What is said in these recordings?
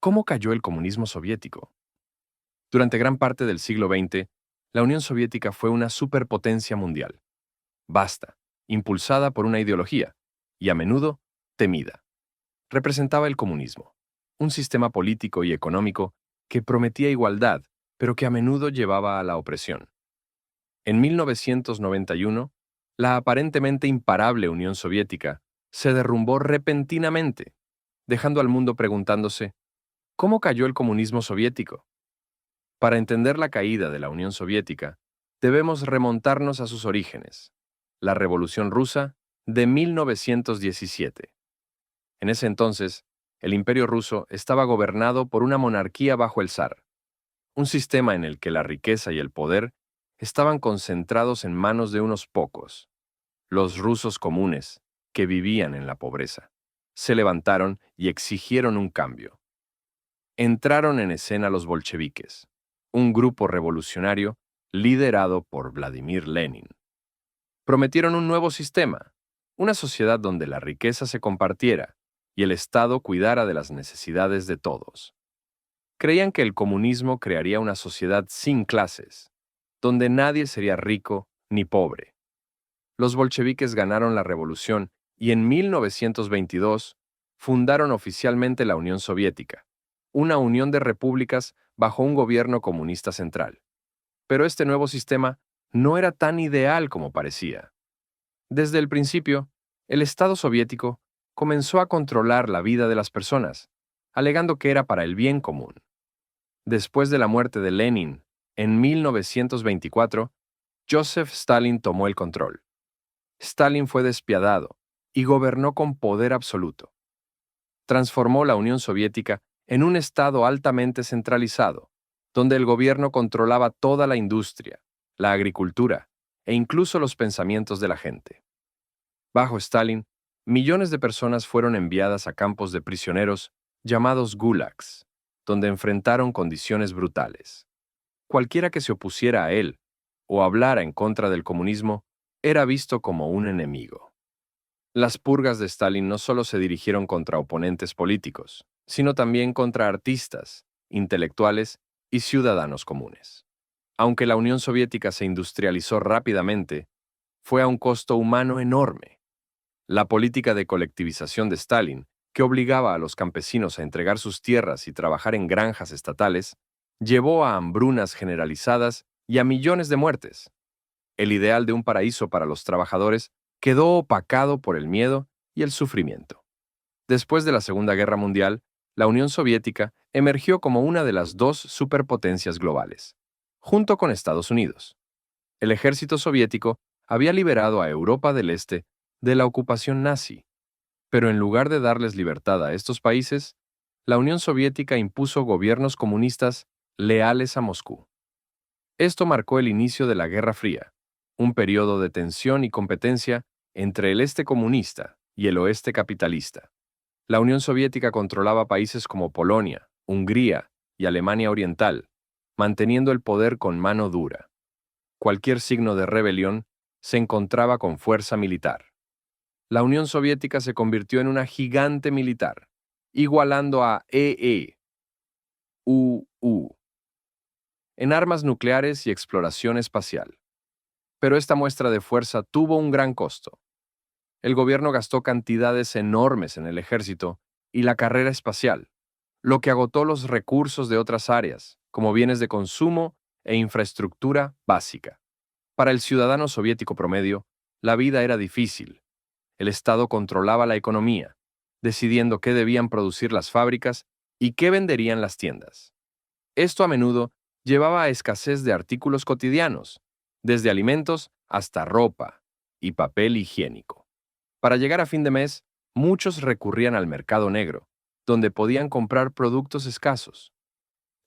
¿Cómo cayó el comunismo soviético? Durante gran parte del siglo XX, la Unión Soviética fue una superpotencia mundial, vasta, impulsada por una ideología, y a menudo temida. Representaba el comunismo, un sistema político y económico que prometía igualdad, pero que a menudo llevaba a la opresión. En 1991, la aparentemente imparable Unión Soviética se derrumbó repentinamente, dejando al mundo preguntándose, ¿cómo cayó el comunismo soviético? Para entender la caída de la Unión Soviética, debemos remontarnos a sus orígenes, la Revolución Rusa de 1917. En ese entonces, el Imperio ruso estaba gobernado por una monarquía bajo el zar, un sistema en el que la riqueza y el poder estaban concentrados en manos de unos pocos, los rusos comunes, que vivían en la pobreza. Se levantaron y exigieron un cambio. Entraron en escena los bolcheviques, un grupo revolucionario liderado por Vladimir Lenin. Prometieron un nuevo sistema, una sociedad donde la riqueza se compartiera y el Estado cuidara de las necesidades de todos. Creían que el comunismo crearía una sociedad sin clases, donde nadie sería rico ni pobre. Los bolcheviques ganaron la revolución y en 1922 fundaron oficialmente la Unión Soviética, una unión de repúblicas bajo un gobierno comunista central. Pero este nuevo sistema no era tan ideal como parecía. Desde el principio, el Estado soviético comenzó a controlar la vida de las personas, alegando que era para el bien común. Después de la muerte de Lenin, en 1924, Joseph Stalin tomó el control. Stalin fue despiadado y gobernó con poder absoluto. Transformó la Unión Soviética en un Estado altamente centralizado, donde el gobierno controlaba toda la industria, la agricultura e incluso los pensamientos de la gente. Bajo Stalin, millones de personas fueron enviadas a campos de prisioneros llamados gulags, donde enfrentaron condiciones brutales. Cualquiera que se opusiera a él o hablara en contra del comunismo era visto como un enemigo. Las purgas de Stalin no solo se dirigieron contra oponentes políticos, sino también contra artistas, intelectuales y ciudadanos comunes. Aunque la Unión Soviética se industrializó rápidamente, fue a un costo humano enorme. La política de colectivización de Stalin, que obligaba a los campesinos a entregar sus tierras y trabajar en granjas estatales, llevó a hambrunas generalizadas y a millones de muertes. El ideal de un paraíso para los trabajadores quedó opacado por el miedo y el sufrimiento. Después de la Segunda Guerra Mundial, la Unión Soviética emergió como una de las dos superpotencias globales, junto con Estados Unidos. El ejército soviético había liberado a Europa del Este de la ocupación nazi, pero en lugar de darles libertad a estos países, la Unión Soviética impuso gobiernos comunistas leales a Moscú. Esto marcó el inicio de la Guerra Fría, un periodo de tensión y competencia entre el este comunista y el oeste capitalista. La Unión Soviética controlaba países como Polonia, Hungría y Alemania Oriental, manteniendo el poder con mano dura. Cualquier signo de rebelión se encontraba con fuerza militar. La Unión Soviética se convirtió en una gigante militar, igualando a UU en armas nucleares y exploración espacial. Pero esta muestra de fuerza tuvo un gran costo. El gobierno gastó cantidades enormes en el ejército y la carrera espacial, lo que agotó los recursos de otras áreas, como bienes de consumo e infraestructura básica. Para el ciudadano soviético promedio, la vida era difícil. El Estado controlaba la economía, decidiendo qué debían producir las fábricas y qué venderían las tiendas. Esto a menudo llevaba a escasez de artículos cotidianos, desde alimentos hasta ropa y papel higiénico. Para llegar a fin de mes, muchos recurrían al mercado negro, donde podían comprar productos escasos.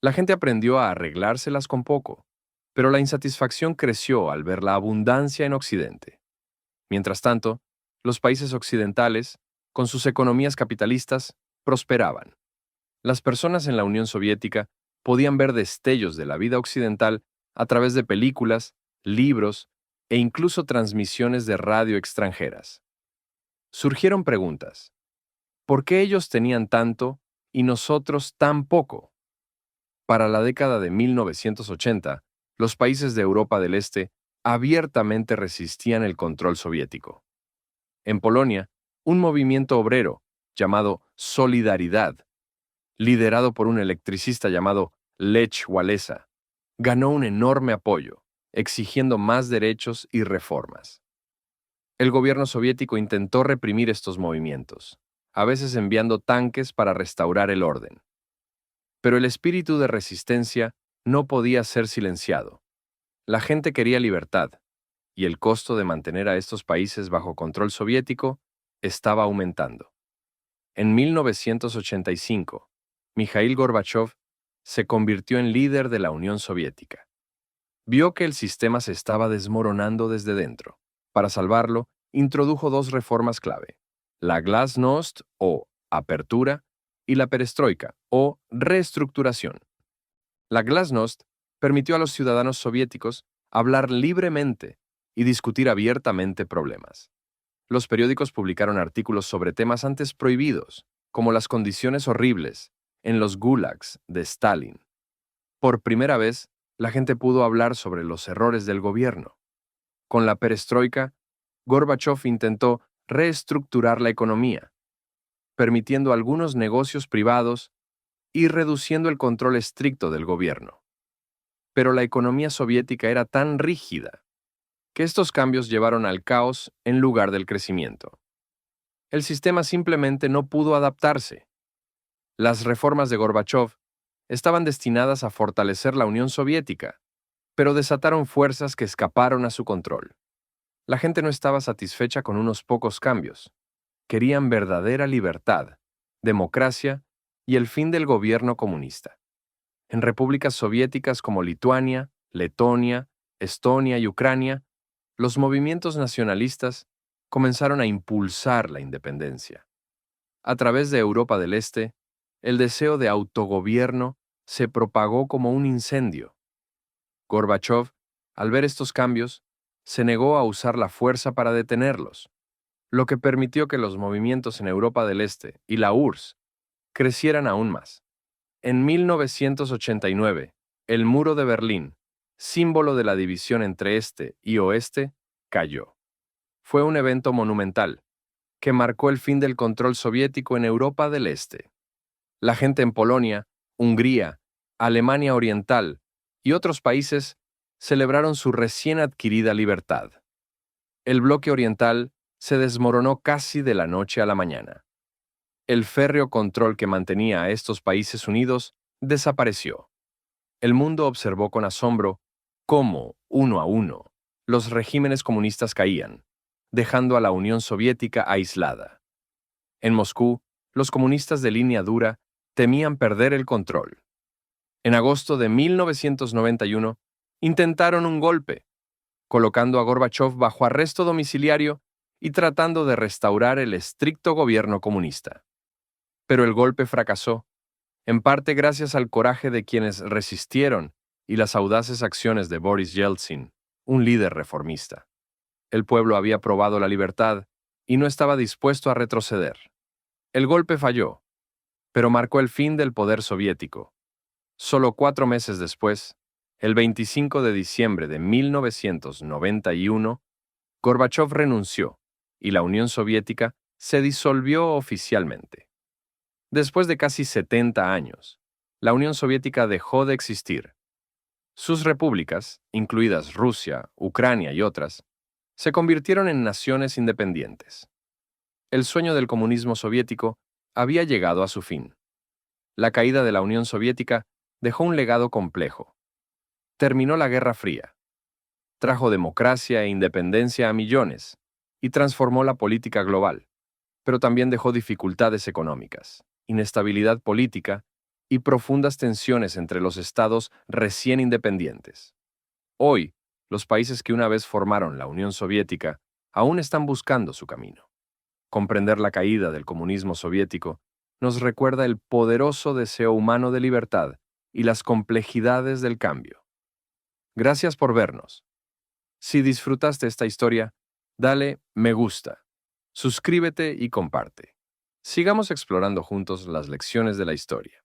La gente aprendió a arreglárselas con poco, pero la insatisfacción creció al ver la abundancia en Occidente. Mientras tanto, los países occidentales, con sus economías capitalistas, prosperaban. Las personas en la Unión Soviética podían ver destellos de la vida occidental a través de películas, libros e incluso transmisiones de radio extranjeras. Surgieron preguntas. ¿Por qué ellos tenían tanto y nosotros tampoco. Para la década de 1980, los países de Europa del Este abiertamente resistían el control soviético. En Polonia, un movimiento obrero llamado Solidaridad, liderado por un electricista llamado Lech Walesa, ganó un enorme apoyo, exigiendo más derechos y reformas. El gobierno soviético intentó reprimir estos movimientos, a veces enviando tanques para restaurar el orden. Pero el espíritu de resistencia no podía ser silenciado. La gente quería libertad, y el costo de mantener a estos países bajo control soviético estaba aumentando. En 1985, Mikhail Gorbachev se convirtió en líder de la Unión Soviética. Vio que el sistema se estaba desmoronando desde dentro. Para salvarlo, introdujo dos reformas clave: la glasnost o apertura y la perestroika o reestructuración. La glasnost permitió a los ciudadanos soviéticos hablar libremente y discutir abiertamente problemas. Los periódicos publicaron artículos sobre temas antes prohibidos, como las condiciones horribles en los gulags de Stalin. Por primera vez, la gente pudo hablar sobre los errores del gobierno. Con la perestroika, Gorbachev intentó reestructurar la economía, permitiendo algunos negocios privados y reduciendo el control estricto del gobierno. Pero la economía soviética era tan rígida que estos cambios llevaron al caos en lugar del crecimiento. El sistema simplemente no pudo adaptarse. Las reformas de Gorbachev estaban destinadas a fortalecer la Unión Soviética, pero desataron fuerzas que escaparon a su control. La gente no estaba satisfecha con unos pocos cambios. Querían verdadera libertad, democracia y el fin del gobierno comunista. En repúblicas soviéticas como Lituania, Letonia, Estonia y Ucrania, los movimientos nacionalistas comenzaron a impulsar la independencia. A través de Europa del Este, el deseo de autogobierno se propagó como un incendio. Gorbachev, al ver estos cambios, se negó a usar la fuerza para detenerlos, lo que permitió que los movimientos en Europa del Este y la URSS crecieran aún más. En 1989, el muro de Berlín, símbolo de la división entre este y oeste, cayó. Fue un evento monumental que marcó el fin del control soviético en Europa del Este. La gente en Polonia, Hungría, Alemania Oriental y otros países celebraron su recién adquirida libertad. El bloque oriental se desmoronó casi de la noche a la mañana. El férreo control que mantenía a estos países unidos desapareció. El mundo observó con asombro cómo, uno a uno, los regímenes comunistas caían, dejando a la Unión Soviética aislada. En Moscú, los comunistas de línea dura temían perder el control. En agosto de 1991, intentaron un golpe, colocando a Gorbachev bajo arresto domiciliario y tratando de restaurar el estricto gobierno comunista. Pero el golpe fracasó, en parte gracias al coraje de quienes resistieron y las audaces acciones de Boris Yeltsin, un líder reformista. El pueblo había probado la libertad y no estaba dispuesto a retroceder. El golpe falló, pero marcó el fin del poder soviético. Solo 4 meses después, el 25 de diciembre de 1991, Gorbachev renunció y la Unión Soviética se disolvió oficialmente. Después de casi 70 años, la Unión Soviética dejó de existir. Sus repúblicas, incluidas Rusia, Ucrania y otras, se convirtieron en naciones independientes. El sueño del comunismo soviético había llegado a su fin. La caída de la Unión Soviética dejó un legado complejo. Terminó la Guerra Fría, trajo democracia e independencia a millones y transformó la política global, pero también dejó dificultades económicas, inestabilidad política y profundas tensiones entre los estados recién independientes. Hoy, los países que una vez formaron la Unión Soviética aún están buscando su camino. Comprender la caída del comunismo soviético nos recuerda el poderoso deseo humano de libertad y las complejidades del cambio. Gracias por vernos. Si disfrutaste esta historia, dale me gusta, suscríbete y comparte. Sigamos explorando juntos las lecciones de la historia.